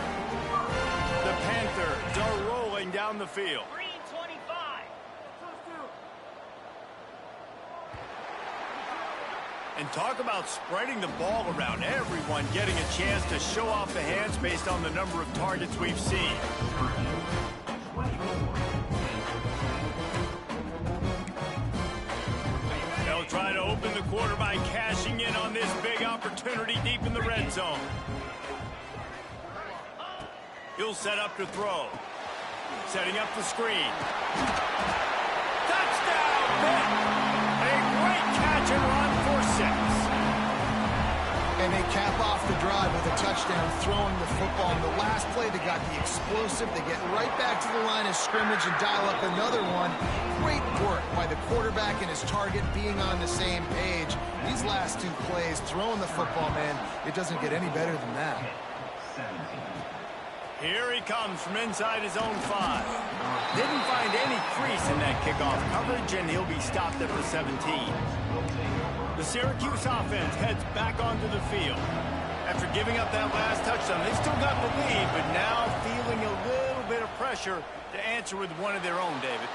S1: The Panthers are rolling down the field.
S4: 3:25.
S1: And talk about spreading the ball around. Everyone getting a chance to show off the hands based on the number of targets we've seen. They'll try to open the quarter by cashing in on this big opportunity deep in the red zone. He'll set up to throw. Setting up the screen. Touchdown, Pitt! A great catch and run for 6.
S3: And they cap off the drive with a touchdown throwing the football. In the last play, they got the explosive. They get right back to the line of scrimmage and dial up another one. Great work by the quarterback and his target being on the same page. These last 2 plays, throwing the football, man, it doesn't get any better than that.
S1: Here he comes from inside his own 5. Didn't find any crease in that kickoff coverage, and he'll be stopped at the 17. The Syracuse offense heads back onto the field. After giving up that last touchdown, they still got the lead, but now feeling a little bit of pressure to answer with one of their own, David.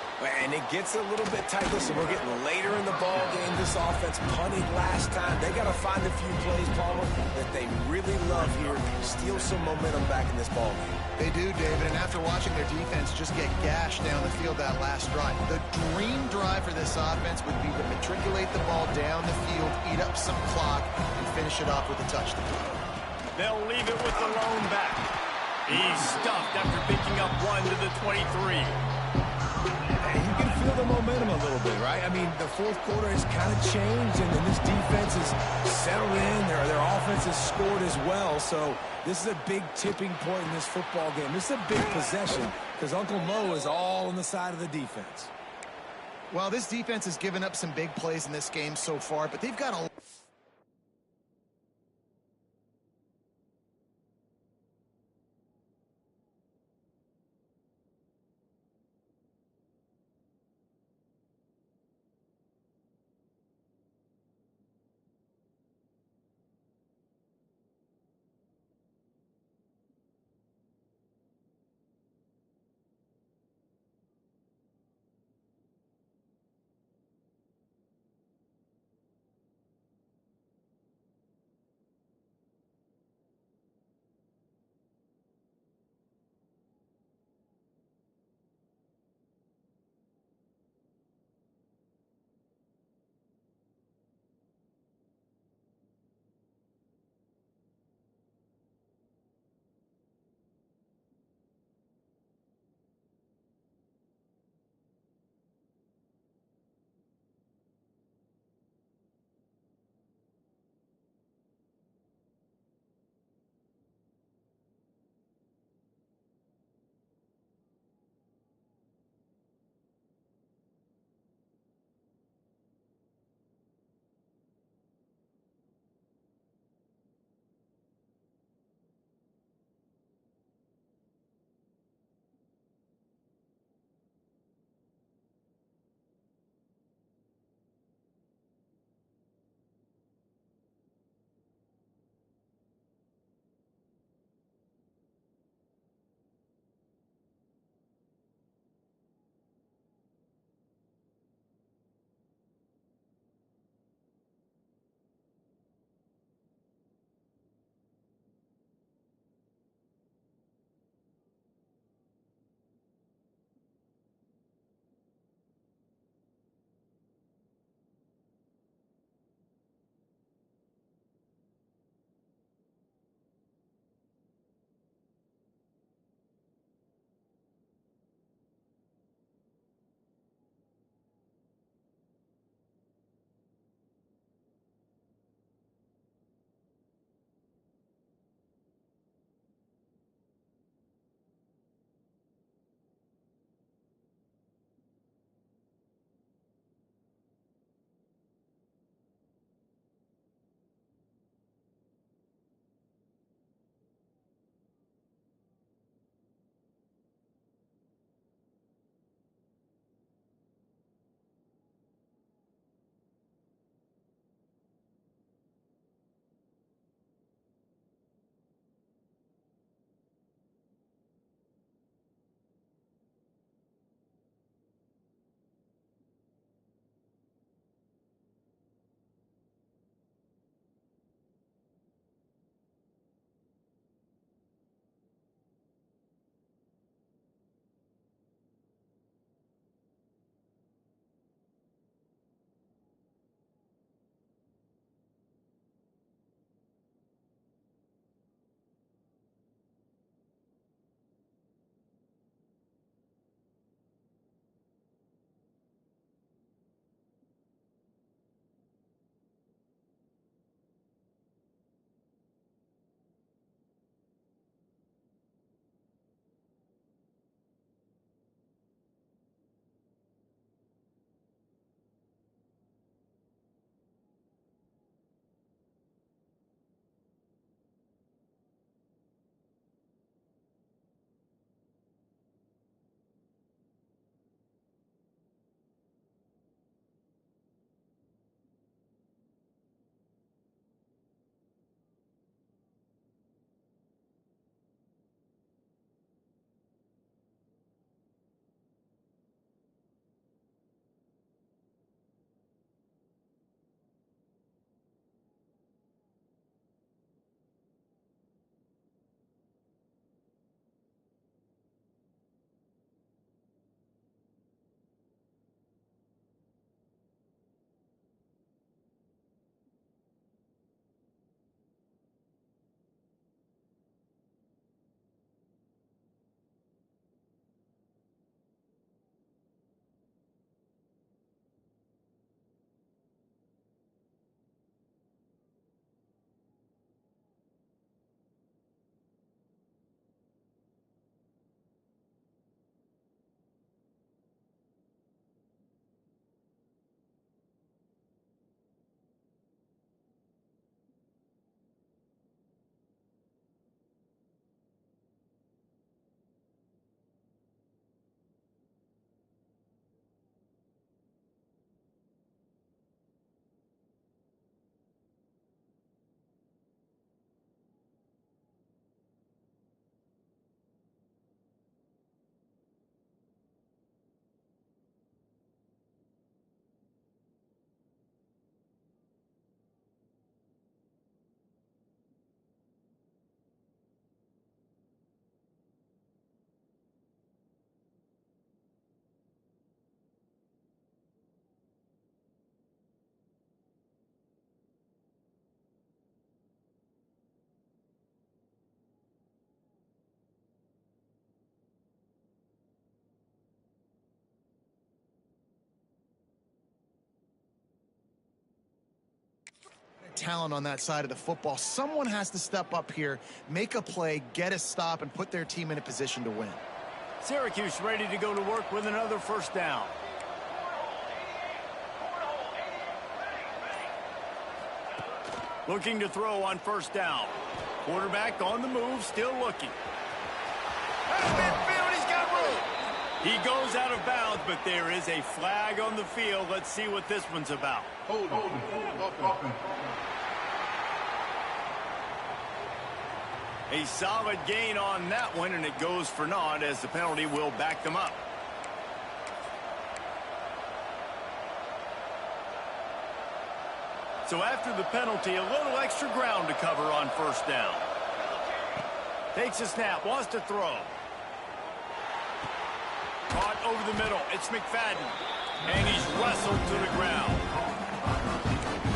S2: And it gets a little bit tight. Listen, we're getting later in the ball game. This offense punted last time. They got to find a few plays, Palmer, that they really love here. Steal some momentum back in this ball game.
S3: They do, David, and after watching their defense just get gashed down the field that last drive, the dream drive for this offense would be to matriculate the ball down the field, eat up some clock, and finish it off with a touchdown.
S1: They'll leave it with the lone back. He's stuffed after picking up 1 to the 23.
S2: And you can feel the momentum a little bit, right? I mean, the fourth quarter has kind of changed, and then this defense is settled in. Their offense has scored as well, so this is a big tipping point in this football game. This is a big possession because Uncle Mo is all on the side of the defense.
S3: Well, this defense has given up some big plays in this game so far, but they've got a talent on that side of the football. Someone has to step up here, make a play, get a stop, and put their team in a position to win.
S1: Syracuse ready to go to work with another first down. Looking to throw on first down. Quarterback on the move, still looking. Midfield, he's got room. He goes out of bounds, but there is a flag on the field. Let's see what this one's about.
S6: Hold on.
S1: A solid gain on that one, and it goes for naught as the penalty will back them up. So after the penalty, a little extra ground to cover on first down. Takes a snap, wants to throw. Caught over the middle. It's McFadden. And he's wrestled to the ground.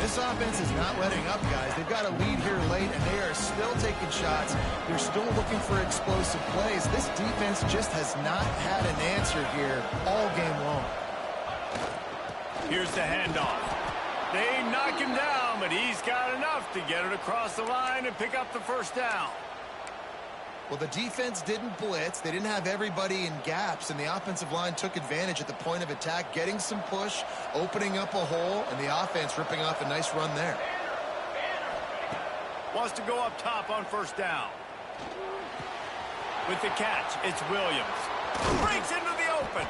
S3: This offense is not letting up, guys. They've got a lead here late, and they are still taking shots. They're still looking for explosive plays. This defense just has not had an answer here all game long.
S1: Here's the handoff. They knock him down, but he's got enough to get it across the line and pick up the first down.
S3: Well, the defense didn't blitz. They didn't have everybody in gaps, and the offensive line took advantage at the point of attack, getting some push, opening up a hole, and the offense ripping off a nice run there.
S1: Wants to go up top on first down. With the catch, it's Williams. Breaks into the open.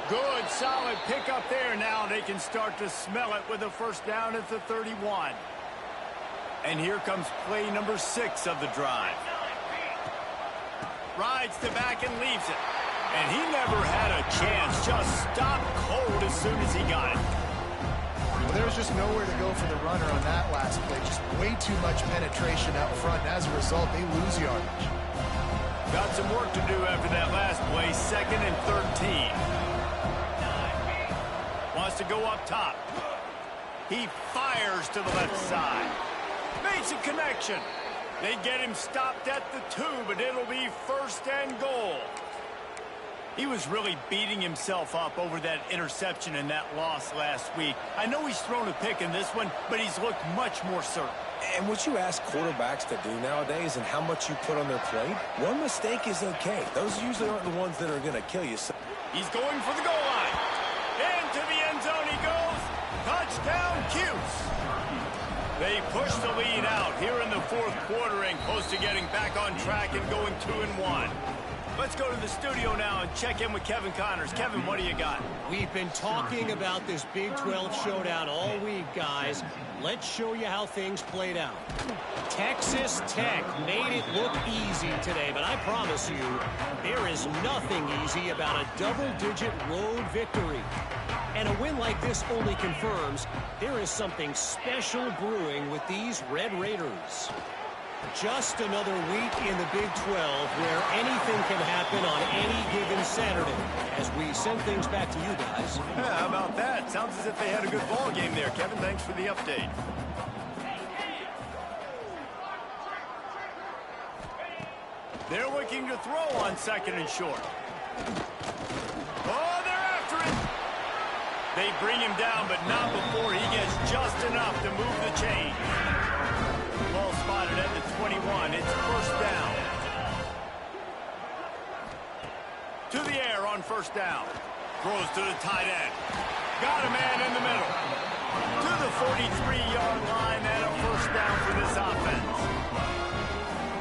S1: Good, solid pickup there. Now they can start to smell it with a first down at the 31. And here comes play number 6 of the drive. Rides to back and leaves it. And he never had a chance. Just stopped cold as soon as he got it.
S3: Well, there was just nowhere to go for the runner on that last play. Just way too much penetration out front. And as a result, they lose yardage.
S1: Got some work to do after that last play. 2nd and 13. Wants to go up top. He fires to the left side. Makes a connection. They get him stopped at the 2, but it'll be 1st and goal. He was really beating himself up over that interception and that loss last week. I know he's thrown a pick in this one, but he's looked much more certain.
S2: And what you ask quarterbacks to do nowadays and how much you put on their plate, one mistake is okay. Those usually aren't the ones that are going to kill you.
S1: He's going for the goal line. Into the end zone he goes. Touchdown, Cuse. They push the lead out here in the 4th quarter and close to getting back on track and going 2-1. Let's go to the studio now and check in with Kevin Connors. Kevin, what do you got?
S5: We've been talking about this Big 12 showdown all week, guys. Let's show you how things played out. Texas Tech made it look easy today, but I promise you, there is nothing easy about a double-digit road victory. And a win like this only confirms there is something special brewing with these Red Raiders. Just another week in the Big 12 where anything can happen on any given Saturday. As we send things back to you guys.
S1: Yeah, how about that? Sounds as if they had a good ball game there, Kevin. Thanks for the update. They're looking to throw on 2nd and short. Oh, they're after it. They bring him down, but not before he gets just enough to move the chain. Ball spotted at the 21. It's 1st down. To the air on 1st down. Throws to the tight end. Got a man in the middle. To the 43-yard line and a 1st down for this offense.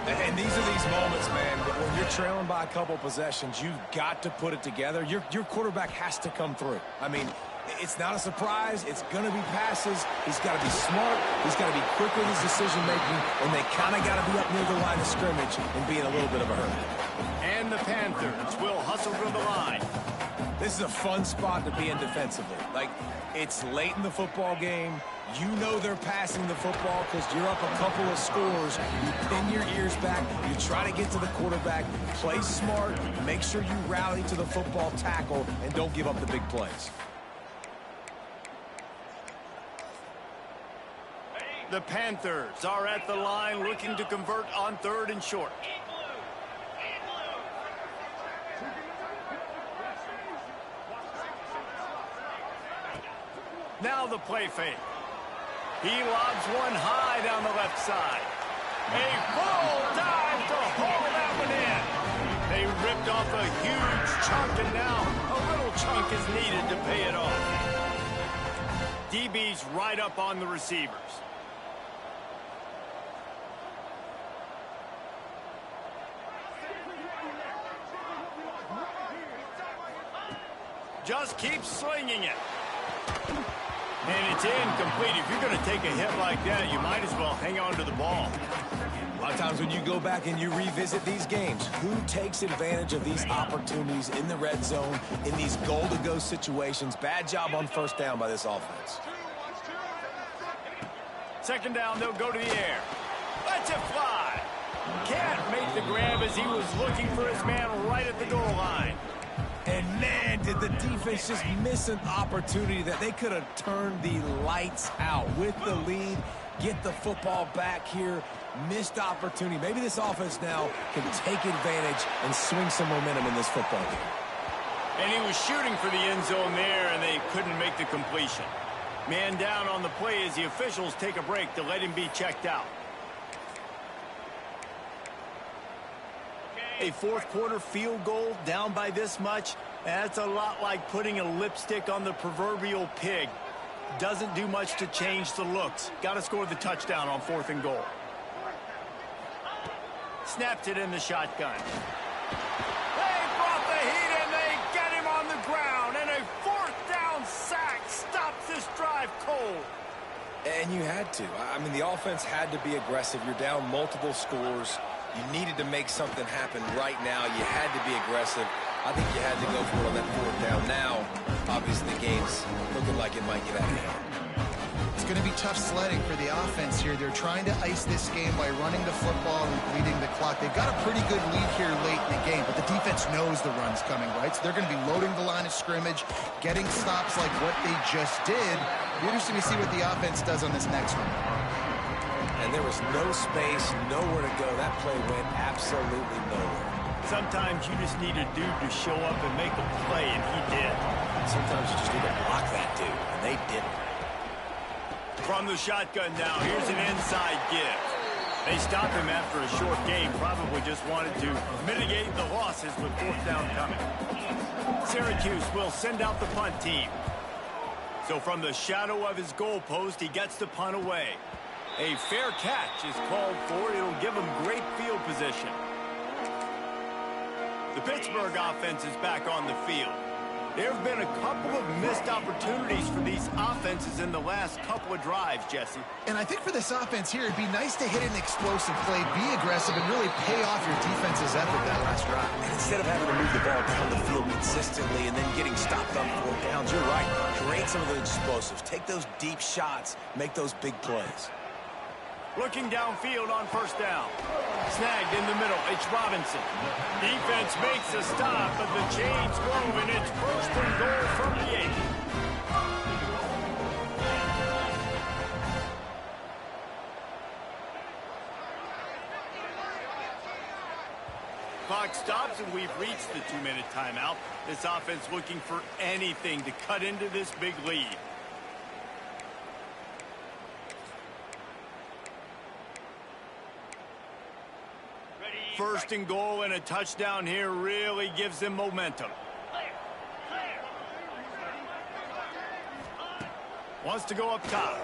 S2: And these are these moments, man, when you're trailing by a couple possessions, you've got to put it together. Your quarterback has to come through. I mean, it's not a surprise. It's going to be passes. He's got to be smart. He's got to be quick with his decision-making, and they kind of got to be up near the line of scrimmage and be in a little bit of a hurry.
S1: And the Panthers will hustle to the line.
S2: This is a fun spot to be in defensively. Like, it's late in the football game. You know they're passing the football because you're up a couple of scores. You pin your ears back. You try to get to the quarterback. Play smart. Make sure you rally to the football tackle and don't give up the big plays.
S1: The Panthers are at the line looking to convert on 3rd and short. Now the play fake. He lobs one high down the left side. A full dive to haul that one in. They ripped off a huge chunk, and now a little chunk is needed to pay it off. DB's right up on the receivers. Just keep slinging it. And it's incomplete. If you're going to take a hit like that, you might as well hang on to the ball.
S2: A lot of times when you go back and you revisit these games, who takes advantage of these opportunities in the red zone, in these goal-to-go situations? Bad job on first down by this offense.
S1: Second down, they'll go to the air. Lets it fly. Can't make the grab as he was looking for his man right at the goal line.
S2: And man, did the defense just miss an opportunity that they could have turned the lights out with the lead, get the football back here. Missed opportunity. Maybe this offense now can take advantage and swing some momentum in this football game.
S1: And he was shooting for the end zone there, and they couldn't make the completion. Man down on the play as the officials take a break to let him be checked out. A fourth quarter field goal down by this much, that's a lot like putting a lipstick on the proverbial pig. Doesn't do much to change the looks. Got to score the touchdown on 4th and goal. Snapped it in the shotgun. They brought the heat and they get him on the ground. And a 4th down sack stops this drive cold.
S2: And you had to. I mean, the offense had to be aggressive. You're down multiple scores. You needed to make something happen right now. You had to be aggressive. I think you had to go for it on that 4th down. Now, obviously, the game's looking like it might get out of hand.
S3: It's going to be tough sledding for the offense here. They're trying to ice this game by running the football and bleeding the clock. They've got a pretty good lead here late in the game, but the defense knows the run's coming, right? So they're going to be loading the line of scrimmage, getting stops like what they just did. Be interesting to see what the offense does on this next one.
S2: And there was no space, nowhere to go. That play went absolutely nowhere.
S1: Sometimes you just need a dude to show up and make a play, and he did.
S2: Sometimes you just need to block that dude, and they didn't.
S1: From the shotgun now, here's an inside give. They stopped him after a short game, probably just wanted to mitigate the losses with 4th down coming. Syracuse will send out the punt team. So from the shadow of his goalpost, he gets the punt away. A fair catch is called for. It'll give him great field position. The Pittsburgh offense is back on the field. There have been a couple of missed opportunities for these offenses in the last couple of drives, Jesse.
S3: And I think for this offense here, it'd be nice to hit an explosive play, be aggressive, and really pay off your defense's effort that last drive.
S2: And instead of having to move the ball down the field consistently and then getting stopped on 4th downs, you're right. Create some of the explosives. Take those deep shots. Make those big plays.
S1: Looking downfield on 1st down. Snagged in the middle. It's Robinson. Defense makes a stop, but the chains move, and it's 1st and goal from the 8. Clock stops, and we've reached the 2-minute timeout. This offense looking for anything to cut into this big lead. First and goal and a touchdown here really gives them momentum. Wants to go up top.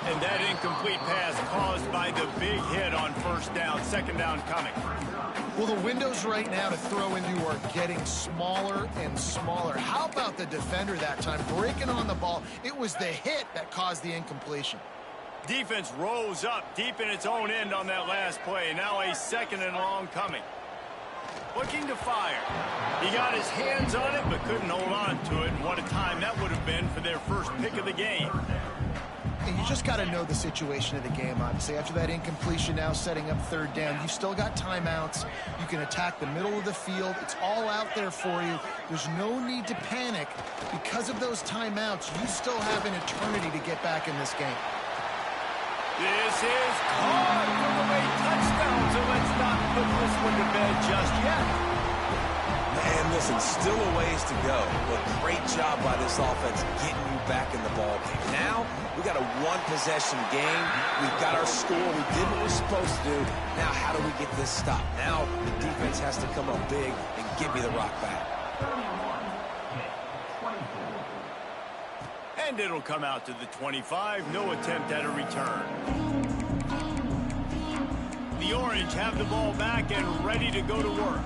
S1: And that incomplete pass caused by the big hit on 1st down. 2nd down coming.
S3: Well, the windows right now to throw into are getting smaller and smaller. How about the defender that time breaking on the ball? It was the hit that caused the incompletion.
S1: Defense rose up deep in its own end on that last play. Now a 2nd and long coming. Looking to fire. He got his hands on it but couldn't hold on to it. And what a time that would have been for their first pick of the game.
S3: And you just got to know the situation of the game, obviously. After that incompletion, now setting up 3rd down, you've still got timeouts. You can attack the middle of the field. It's all out there for you. There's no need to panic. Because of those timeouts, you still have an eternity to get back in this game.
S1: This is caught for the late touchdown, so let's not put this one to bed just yet.
S2: Man, the Listen, still a ways to go, but great job by this offense getting you back in the ball game. Now, we got a one-possession game. We've got our score. We did what we're supposed to do. Now, how do we get this stopped? Now, the defense has to come up big and give me the rock back.
S1: And it'll come out to the 25. No attempt at a return. The Orange have the ball back and ready to go to work.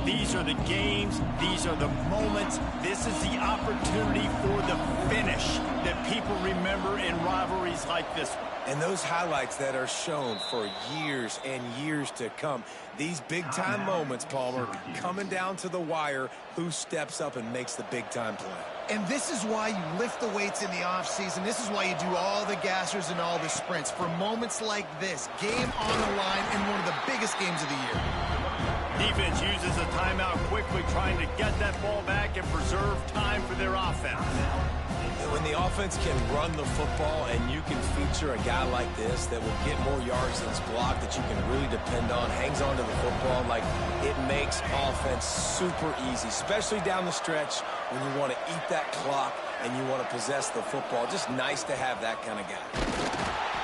S1: These are the games. These are the moments. This is the opportunity for the finish that people remember in rivalries like this one.
S2: And those highlights that are shown for years and years to come. These big-time moments, Palmer, coming down to the wire, who steps up and makes the big-time play.
S3: And this is why you lift the weights in the offseason. This is why you do all the gassers and all the sprints. For moments like this, game on the line in one of the biggest games of the year.
S1: Defense uses a timeout quickly, trying to get that ball back and preserve time for their offense.
S2: When the offense can run the football and you can feature a guy like this that will get more yards than his block, that you can really depend on, hangs on to the football, like it makes offense super easy, especially down the stretch when you want to eat that clock and you want to possess the football. Just nice to have that kind of guy.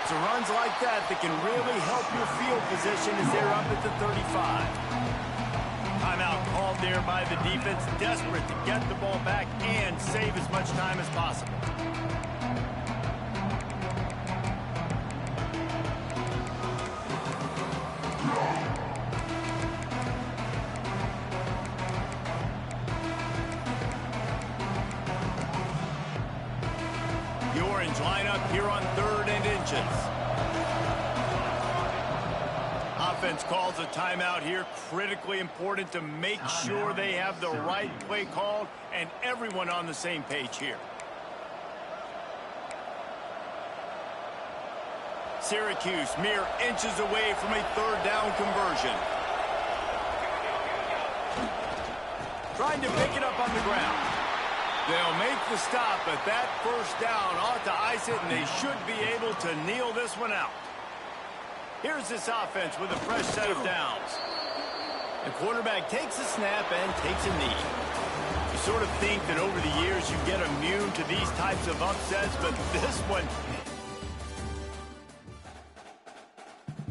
S1: It's runs like that that can really help your field position as they're up at the 35. Timeout called there by the defense, desperate to get the ball back and save as much time as possible. The Orange line up here on 3rd and inches. Offense calls a timeout here. Critically important to make sure they have the right play called and everyone on the same page here. Syracuse mere inches away from a 3rd down conversion. Trying to pick it up on the ground. They'll make the stop, but that 1st down ought to ice it, and they should be able to kneel this one out. Here's this offense with a fresh set of downs. The quarterback takes a snap and takes a knee. You sort of think that over the years you get immune to these types of upsets, but this one,